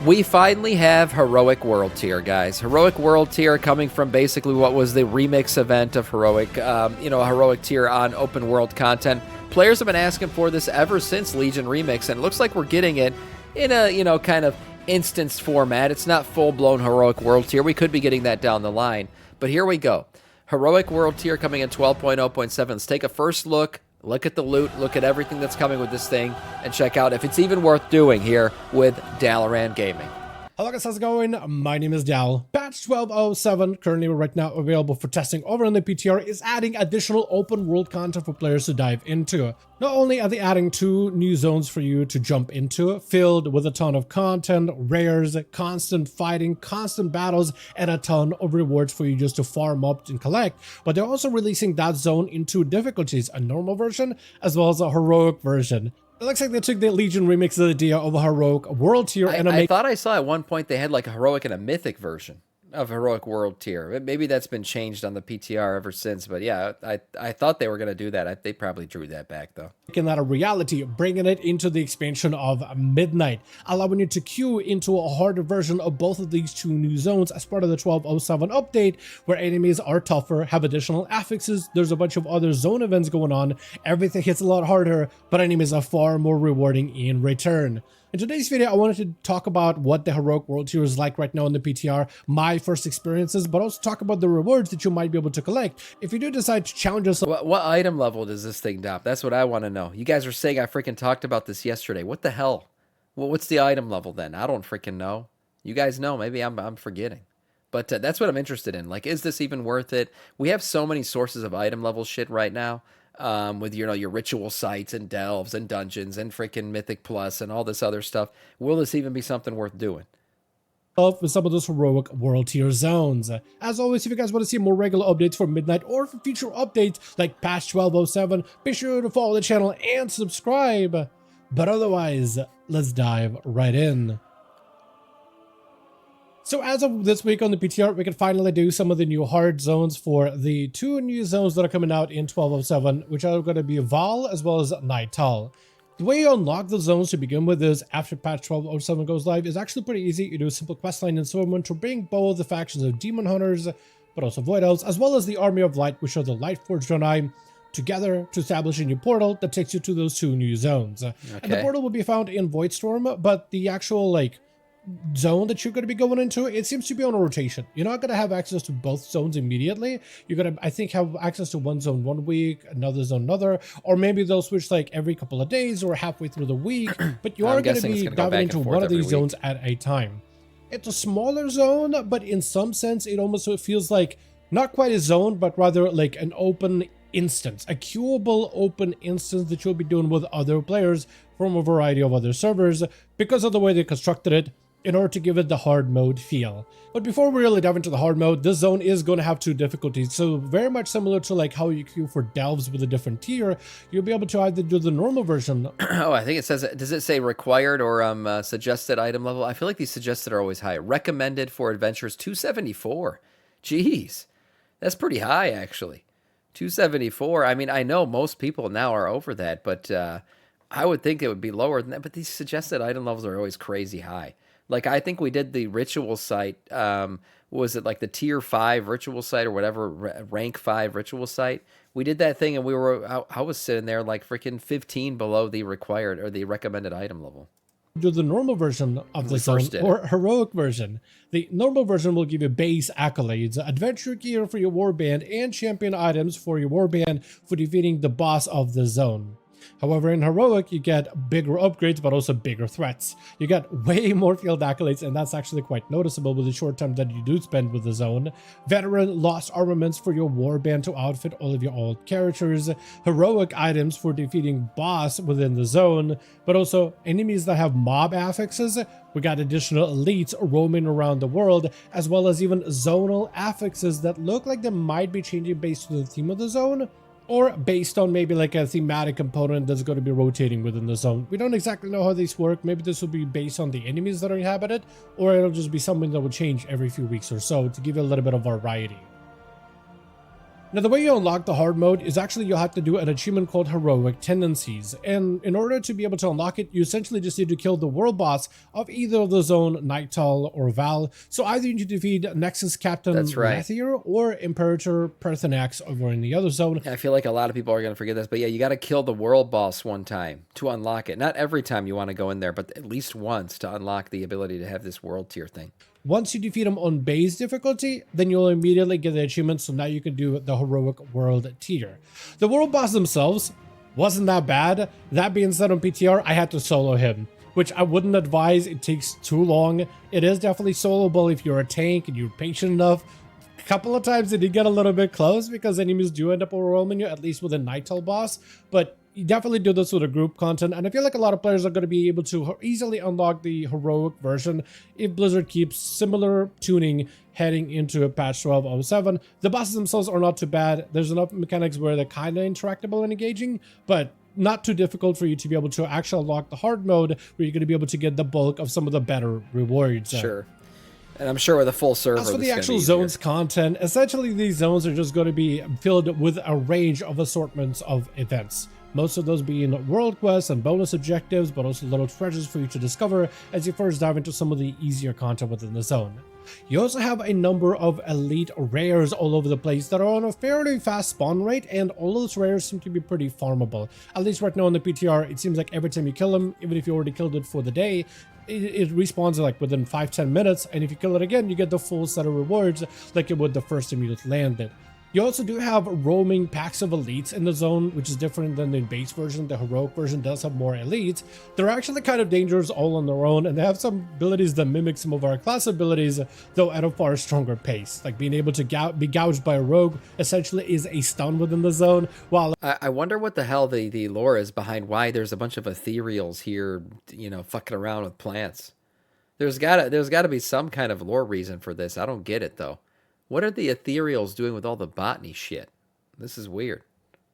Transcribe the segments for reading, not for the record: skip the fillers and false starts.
We finally have Heroic World Tier, guys. Heroic World Tier coming from basically what was the remix event of Heroic, Heroic Tier on open world content. Players have been asking for this ever since Legion Remix, and it looks like we're getting it in a, kind of instance format. It's not full-blown Heroic World Tier. We could be getting that down the line, but here we go. Heroic World Tier coming in 12.0.7. Let's take a first look. Look at the loot, look at everything that's coming with this thing, and check out if it's even worth doing here with Dalaran Gaming. Hello guys, how's it going? My name is Dal. Patch 12.07, currently right now available for testing over on the PTR, is adding additional open world content for players to dive into. Not only are they adding 2 new zones for you to jump into, filled with a ton of content, rares, constant fighting, constant battles, and a ton of rewards for you just to farm up and collect, but they're also releasing that zone in 2 difficulties, a normal version as well as a heroic version. It looks like they took the Legion remix idea of a heroic world tier and I thought I saw at one point they had like a heroic and a mythic version of Heroic World Tier. Maybe that's been changed on the PTR ever since, but yeah, I thought they were going to do that. They probably drew that back though. Making that a reality, bringing it into the expansion of Midnight, allowing you to queue into a harder version of both of these 2 new zones as part of the 12.07 update, where enemies are tougher, have additional affixes, there's a bunch of other zone events going on, everything hits a lot harder, but enemies are far more rewarding in return. In today's video, I wanted to talk about what the Heroic World Tier is like right now in the PTR, my first experiences, but also talk about the rewards that you might be able to collect if you do decide to challenge yourself. What item level does this thing drop? That's what I want to know. You guys were saying I freaking talked about this yesterday. What the hell? Well, what's the item level then? I don't freaking know. You guys know. Maybe I'm forgetting. But that's what I'm interested in. Like, is this even worth it? We have so many sources of item level shit right now. With your ritual sites and delves and dungeons and freaking Mythic Plus and all this other stuff. Will this even be something worth doing? With some of those Heroic World Tier zones. As always, if you guys want to see more regular updates for Midnight or for future updates like Patch 12.07, be sure to follow the channel and subscribe. But otherwise, let's dive right in. So as of this week on the PTR, we can finally do some of the new hard zones for the 2 new zones that are coming out in 12.07, which are going to be Val as well as Nightal. The way you unlock the zones to begin with is, after patch 12.07 goes live, is actually pretty easy. You do a simple questline in Swordsman to bring both the factions of Demon Hunters, but also Void Elves, as well as the Army of Light, which are the Lightforged Draenei, together to establish a new portal that takes you to those 2 new zones. Okay. And the portal will be found in Voidstorm, but the actual, zone that you're going to be going into, it seems to be on a rotation. You're not going to have access to both zones immediately. You're going to, I think, have access to one zone 1 week, another zone another, or maybe they'll switch like every couple of days or halfway through the week, but you are going to be diving into one of these zones at a time. It's a smaller zone, but in some sense it almost feels like not quite a zone, but rather like an open instance, a queuable open instance that you'll be doing with other players from a variety of other servers because of the way they constructed it, in order to give it the hard mode feel. But before we really dive into the hard mode, this zone is going to have 2 difficulties. So very much similar to like how you queue for delves with a different tier, you'll be able to either do the normal version. Oh, I think it says, does it say required or suggested item level? I feel like these suggested are always high. Recommended for adventures 274. Jeez, that's pretty high actually. 274. I mean, I know most people now are over that, but I would think it would be lower than that. But these suggested item levels are always crazy high. Like, I think we did the ritual site, was it like the tier 5 ritual site or whatever, rank 5 ritual site? We did that thing and I was sitting there like freaking 15 below the required or the recommended item level. Do the normal version of the zone or heroic version. The normal version will give you base accolades, adventure gear for your warband, and champion items for your warband for defeating the boss of the zone. However, in Heroic, you get bigger upgrades, but also bigger threats. You get way more field accolades, and that's actually quite noticeable with the short time that you do spend with the zone. Veteran lost armaments for your warband to outfit all of your old characters. Heroic items for defeating boss within the zone, but also enemies that have mob affixes. We got additional elites roaming around the world, as well as even zonal affixes that look like they might be changing based on the theme of the zone, or based on maybe like a thematic component that's going to be rotating within the zone. We don't exactly know how these work. Maybe this will be based on the enemies that are inhabited, or it'll just be something that will change every few weeks or so to give you a little bit of variety. Now, the way you unlock the hard mode is actually you'll have to do an achievement called Heroic Tendencies, and in order to be able to unlock it, you essentially just need to kill the world boss of either the zone, Nightall, or Val. So either you need to defeat Nexus Captain Rathier or Imperator Pertinax over in the other zone. I feel like a lot of people are going to forget this, but yeah, you got to kill the world boss one time to unlock it. Not every time you want to go in there, but at least once to unlock the ability to have this world tier thing. Once you defeat him on base difficulty, then you'll immediately get the achievement, so now you can do the heroic world tier. The world boss themselves wasn't that bad. That being said, on PTR, I had to solo him, which I wouldn't advise. It takes too long. It is definitely soloable if you're a tank and you're patient enough. A couple of times it did get a little bit close because enemies do end up overwhelming you, at least with a Nightall boss, but you definitely do this with a group content, and I feel like a lot of players are going to be able to easily unlock the heroic version if Blizzard keeps similar tuning heading into patch 12.07. The bosses themselves are not too bad. There's enough mechanics where they're kind of interactable and engaging, but not too difficult for you to be able to actually unlock the hard mode where you're going to be able to get the bulk of some of the better rewards. Sure. And I'm sure with a full server, as for the actual zones content, essentially these zones are just going to be filled with a range of assortments of events. Most of those being world quests and bonus objectives, but also little treasures for you to discover as you first dive into some of the easier content within the zone. You also have a number of elite rares all over the place that are on a fairly fast spawn rate, and all those rares seem to be pretty farmable. At least right now on the PTR, it seems like every time you kill them, even if you already killed it for the day, it respawns like within 5-10 minutes, and if you kill it again, you get the full set of rewards like it would the first time you landed. You also do have roaming packs of elites in the zone, which is different than the base version. The heroic version does have more elites. They're actually kind of dangerous all on their own, and they have some abilities that mimic some of our class abilities, though at a far stronger pace. Like being able to be gouged by a rogue essentially is a stun within the zone, while I wonder what the hell the lore is behind why there's a bunch of ethereals here, you know, fucking around with plants. There's gotta be some kind of lore reason for this. I don't get it though. What are the ethereals doing with all the botany shit? This is weird.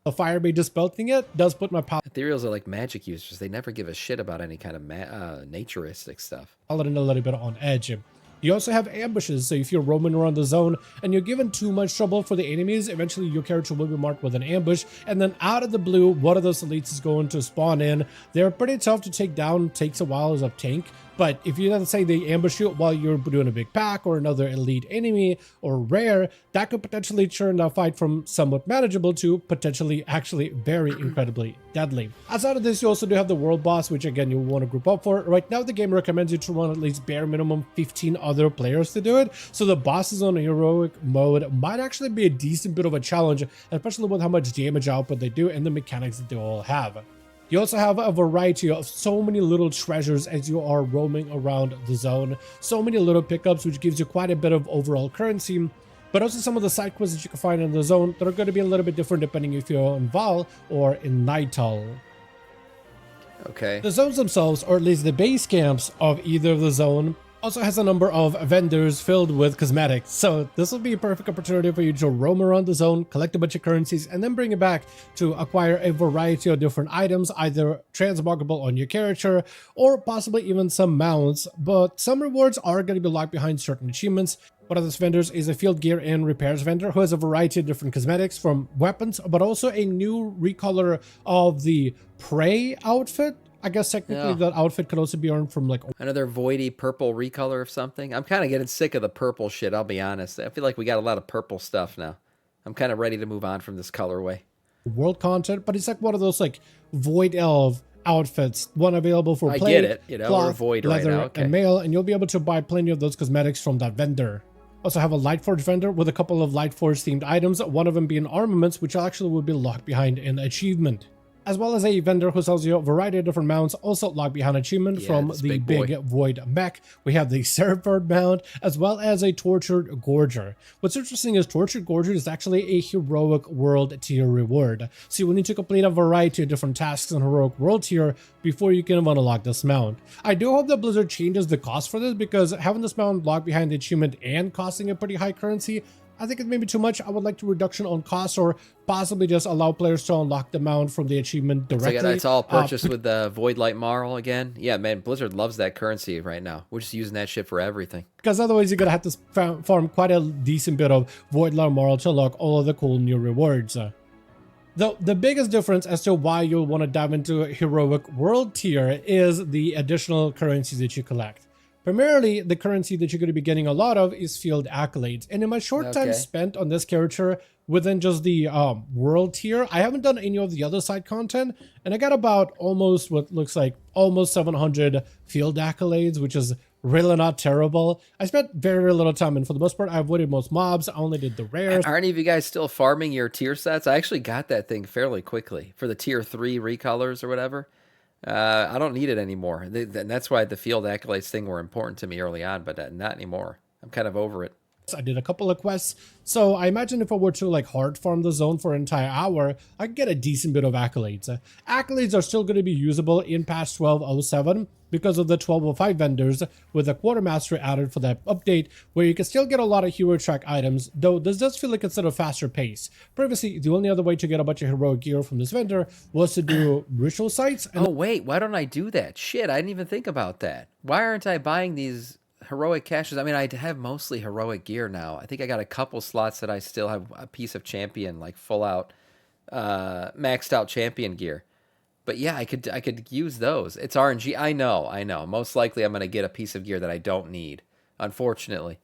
the fire be dispelling it does put my Ethereals are like magic users. They never give a shit about any kind of naturistic stuff. paladin a little bit on edge. You also have ambushes, so if you're roaming around the zone and you're given too much trouble for the enemies, eventually your character will be marked with an ambush, and then out of the blue, one of those elites is going to spawn in. They're pretty tough to take down, takes a while as a tank, but if you let's say they ambush you while you're doing a big pack or another elite enemy or rare, that could potentially turn that fight from somewhat manageable to potentially actually very incredibly deadly. Outside of this, you also do have the world boss, which again you want to group up for. Right now the game recommends you to run at least bare minimum 15 other players to do it, so the bosses on heroic mode might actually be a decent bit of a challenge, especially with how much damage output they do and the mechanics that they all have. You also have a variety of so many little treasures as you are roaming around the zone, so many little pickups, which gives you quite a bit of overall currency, but also some of the side quests that you can find in the zone that are going to be a little bit different depending if you're in Val or in Nightall. Okay. The zones themselves, or at least the base camps of either of the zone, also has a number of vendors filled with cosmetics, so this will be a perfect opportunity for you to roam around the zone, collect a bunch of currencies, and then bring it back to acquire a variety of different items, either transmogable on your character or possibly even some mounts. But some rewards are going to be locked behind certain achievements. One of those vendors is a field gear and repairs vendor who has a variety of different cosmetics from weapons, but also a new recolor of the prey outfit. I guess technically that outfit could also be earned from like another voidy purple recolor of something. I'm kind of getting sick of the purple shit, I'll be honest. I feel like we got a lot of purple stuff now. I'm kind of ready to move on from this colorway. World content, but it's like one of those like void elf outfits, one available for play, I get it, you know, cloth, or void leather, right now. Okay. and mail, and you'll be able to buy plenty of those cosmetics from that vendor. Also have a Lightforge vendor with a couple of Lightforge themed items, one of them being armaments, which actually will be locked behind an achievement. As well as a vendor who sells you a variety of different mounts, also locked behind achievement from the big void mech. We have the Seraphic mount, as well as a Tortured Gorger. What's interesting is Tortured Gorger is actually a heroic world tier reward, so you will need to complete a variety of different tasks in heroic world tier before you can unlock this mount. I do hope that Blizzard changes the cost for this, because having this mount locked behind the achievement and costing a pretty high currency I think it may be too much. I would like to reduction on cost, or possibly just allow players to unlock the mount from the achievement directly. So it's all purchased with the Void Light Marl again. Yeah, man, Blizzard loves that currency right now. We're just using that shit for everything. Because otherwise you're going to have to farm quite a decent bit of Void Light Marl to unlock all of the cool new rewards. Though the biggest difference as to why you'll want to dive into Heroic World Tier is the additional currencies that you collect. Primarily, the currency that you're going to be getting a lot of is Field Accolades. And in my short time spent on this character within just the World Tier, I haven't done any of the other side content, and I got about almost what looks like almost 700 Field Accolades, which is really not terrible. I spent very, very little time, and for the most part, I avoided most mobs. I only did the rares. Aren't any of you guys still farming your tier sets? I actually got that thing fairly quickly for the tier 3 recolors or whatever. I don't need it anymore. And that's why the Field Accolades thing were important to me early on, but not anymore. I'm kind of over it. I did a couple of quests, so I imagine if I were to like hard farm the zone for an entire hour, I could get a decent bit of accolades. Accolades are still going to be usable in patch 12.07 because of the 12.05 vendors with a quartermaster added for that update, where you can still get a lot of hero track items, though this does feel like it's at a faster pace. Previously, the only other way to get a bunch of heroic gear from this vendor was to do ritual sites. Oh wait, why don't I do that? Shit, I didn't even think about that. Why aren't I buying these heroic caches? I mean, I have mostly heroic gear now. I think I got a couple slots that I still have a piece of champion, like full out, maxed out champion gear. But yeah, I could use those. It's RNG. I know. Most likely I'm going to get a piece of gear that I don't need, unfortunately.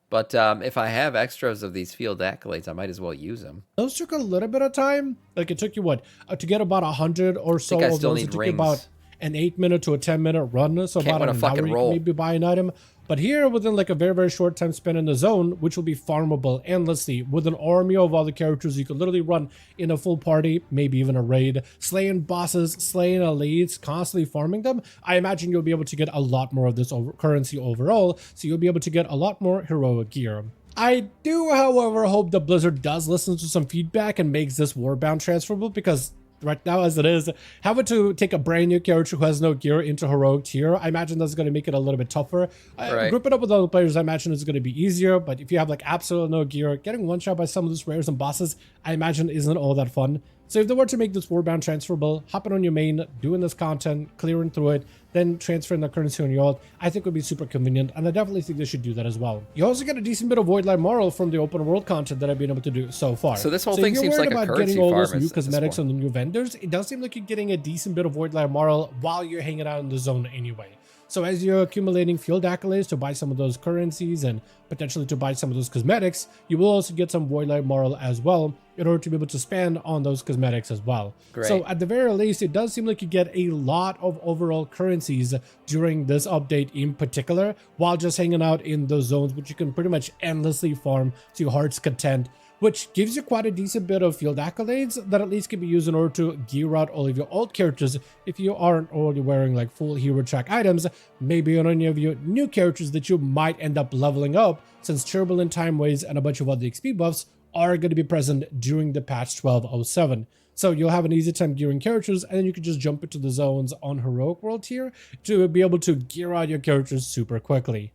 But if I have extras of these Field Accolades, I might as well use them. Those took a little bit of time. Like it took you what? To get about 100 or so I of still those, need it took rings. you about an 8-minute to a 10-minute run, so Can't about win a an hour fucking you roll. can maybe buy an item. But here, within like a very, very short time spent in the zone, which will be farmable endlessly, with an army of other characters, you could literally run in a full party, maybe even a raid, slaying bosses, slaying elites, constantly farming them. I imagine you'll be able to get a lot more of this currency overall, so you'll be able to get a lot more heroic gear. I do, however, hope that Blizzard does listen to some feedback and makes this Warbound transferable, because right now, as it is, having to take a brand new character who has no gear into heroic tier, I imagine that's going to make it a little bit tougher. Right. Grouping up with other players, I imagine is going to be easier, but if you have like absolutely no gear, getting one shot by some of those rares and bosses, I imagine isn't all that fun. So if they were to make this Warbound transferable, hopping on your main, doing this content, clearing through it, then transferring the currency on your alt, I think would be super convenient, and I definitely think they should do that as well. You also get a decent bit of Void Light Marl from the open world content that I've been able to do so far. So this whole thing seems like a currency getting all farm those new cosmetics and the new vendors, it does seem like you're getting a decent bit of Void Light Marl while you're hanging out in the zone anyway. So as you're accumulating Field Accolades to buy some of those currencies and potentially to buy some of those cosmetics, you will also get some Void Light Marl as well in order to be able to spend on those cosmetics as well. Great. So at the very least, it does seem like you get a lot of overall currencies during this update in particular, while just hanging out in those zones, which you can pretty much endlessly farm to your heart's content, which gives you quite a decent bit of Field Accolades that at least can be used in order to gear out all of your alt characters if you aren't already wearing like full hero track items, maybe on any of your new characters that you might end up leveling up, since Turbulent Time Waves and a bunch of other XP buffs are going to be present during the patch 12.07. So you'll have an easy time gearing characters, and then you can just jump into the zones on Heroic World Tier to be able to gear out your characters super quickly.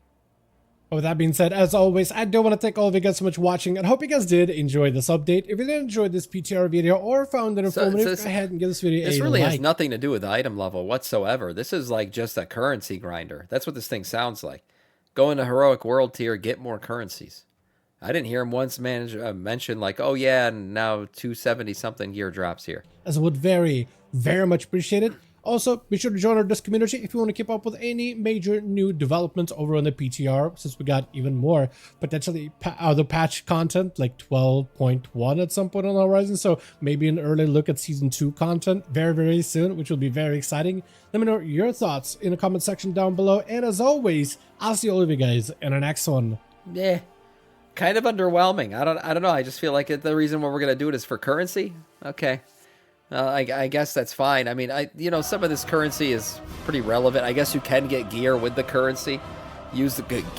With that being said, as always, I do want to thank all of you guys so much for watching, and hope you guys did enjoy this update. If you did enjoy this PTR video or found it informative, go ahead and give this video a like. This really has nothing to do with the item level whatsoever. This is like just a currency grinder. That's what this thing sounds like. Go into Heroic World Tier, get more currencies. I didn't hear him once mention like, oh yeah, and now 270 something gear drops here. As I would very, very much appreciate it. Also, be sure to join our Discord community if you want to keep up with any major new developments over on the PTR, since we got even more potentially other patch content like 12.1 at some point on the horizon. So maybe an early look at Season 2 content very, very soon, which will be very exciting. Let me know your thoughts in the comment section down below. And as always, I'll see all of you guys in the next one. Yeah, kind of underwhelming. I don't know. I just feel like the reason why we're going to do it is for currency. Okay. I guess that's fine. I mean, some of this currency is pretty relevant. I guess you can get gear with the currency.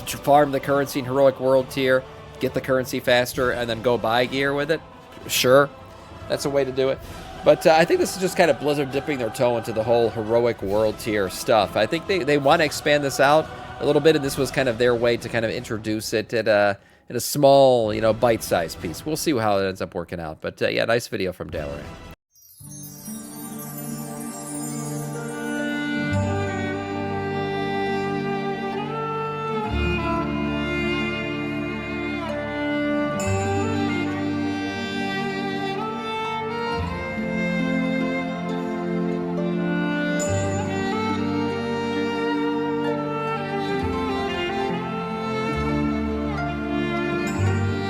Farm the currency in Heroic World Tier, get the currency faster, and then go buy gear with it. Sure, that's a way to do it. But I think this is just kind of Blizzard dipping their toe into the whole Heroic World Tier stuff. I think they want to expand this out. a little bit, and this was kind of their way to kind of introduce it at a small, bite-sized piece. We'll see how it ends up working out. But yeah, nice video from Dalaran.